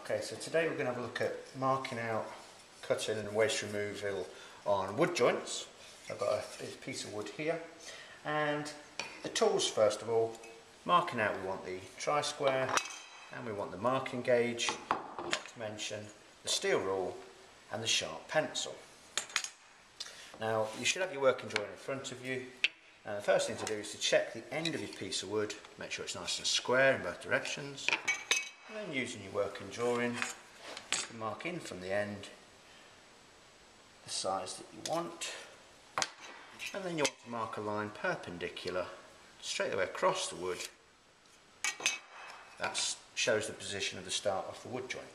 Okay, so today we're going to have a look at marking out, cutting and waste removal on wood joints. I've got a piece of wood here, and the tools first of all. Marking out, we want the tri-square and we want the marking gauge, not to mention the steel rule and the sharp pencil. Now you should have your working drawing in front of you, and the first thing to do is to check the end of your piece of wood, make sure it's nice and square in both directions, and then using your working drawing to mark in from the end the size that you want, and then you want to mark a line perpendicular straight away across the wood. That shows the position of the start of the wood joint.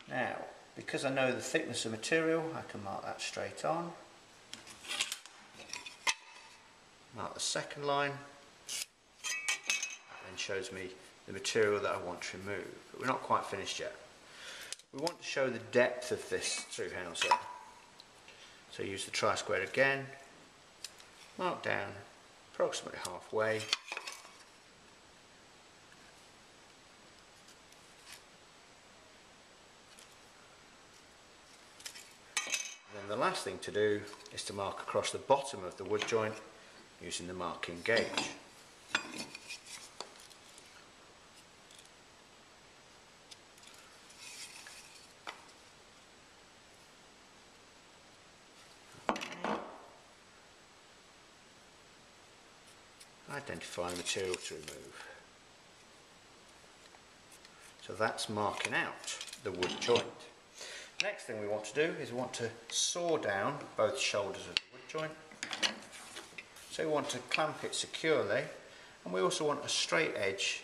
Now, because I know the thickness of material, I can mark that straight on. Mark the second line. That then shows me the material that I want to remove. But we're not quite finished yet. We want to show the depth of this through houser. So use the tri-square again. Mark down approximately halfway. And then the last thing to do is to mark across the bottom of the wood joint using the marking gauge. Identify the material to remove. So that's marking out the wood joint. Next thing we want to do is we want to saw down both shoulders of the wood joint. So we want to clamp it securely, and we also want a straight edge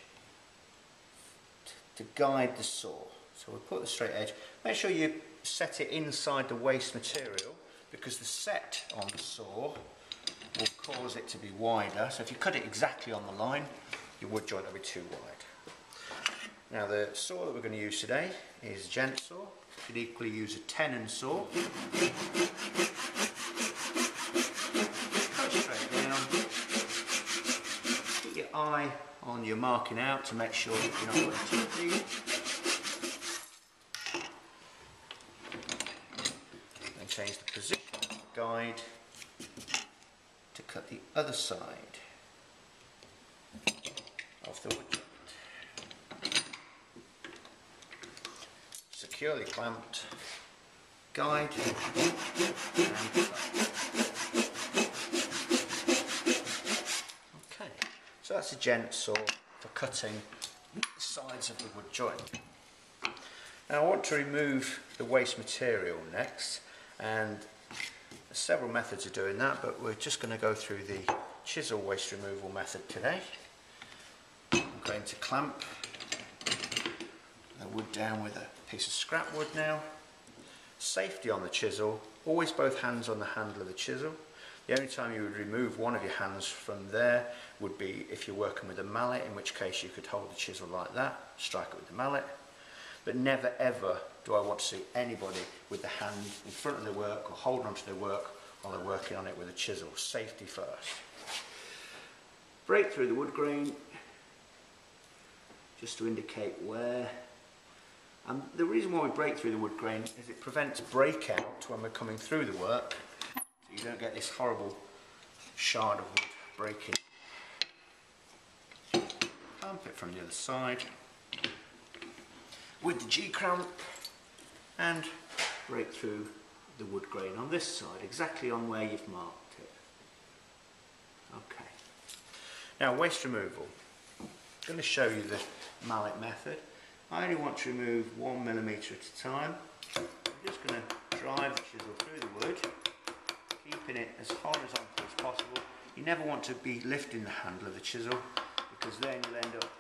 to guide the saw. So we put the straight edge, make sure you set it inside the waste material, because the set on the saw will cause it to be wider. So if you cut it exactly on the line, your wood joint will be too wide. Now the saw that we're going to use today is a gent saw. You could equally use a tenon saw. Cut straight down. Keep your eye on your marking out to make sure that you're not going too deep. Then change the position of the guide to cut the other side of the wood joint. Securely clamped guide and cut. Okay, so that's a gent saw for cutting the sides of the wood joint. Now I want to remove the waste material next, and there's several methods of doing that, but we're just going to go through the chisel waste removal method today. I'm going to clamp the wood down with a piece of scrap wood now. Safety on the chisel, always both hands on the handle of the chisel. The only time you would remove one of your hands from there would be if you're working with a mallet, in which case you could hold the chisel like that, strike it with the mallet. But never ever do I want to see anybody with the hand in front of their work or holding onto their work while they're working on it with a chisel. Safety first. Break through the wood grain just to indicate where. And the reason why we break through the wood grain is it prevents breakout when we're coming through the work, so you don't get this horrible shard of wood breaking. Clamp it from the other side with the G-clamp and break through the wood grain on this side, exactly on where you've marked it. Okay. Now waste removal. I'm going to show you the mallet method. I only want to remove 1mm at a time. I'm just going to drive the chisel through the wood, keeping it as horizontal as possible. You never want to be lifting the handle of the chisel, because then you'll end up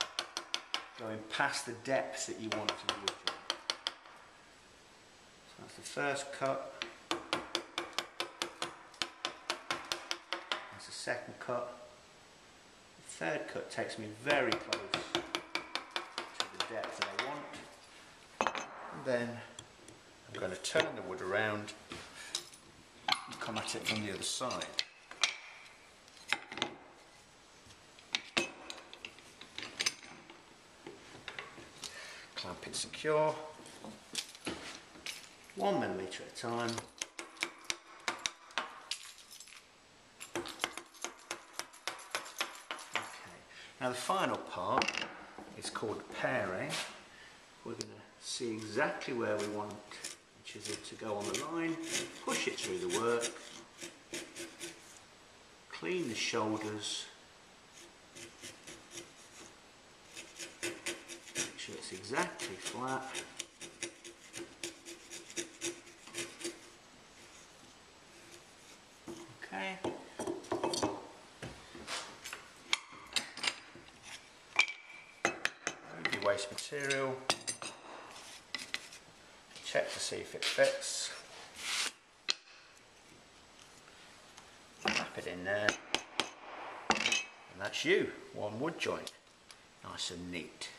going past the depth that you want to the wood joint. So that's the first cut. That's the second cut. The third cut takes me very close to the depth that I want. And then I'm going to turn the wood around and come at it from the other side. Clamp it secure, 1mm at a time. Okay. Now the final part is called pairing. We're going to see exactly where we want each of it to go on the line, push it through the work, clean the shoulders, make sure it's exactly flat. Okay. Remove your waste material. Check to see if it fits. Wrap it in there. And that's you, one wood joint. Nice and neat.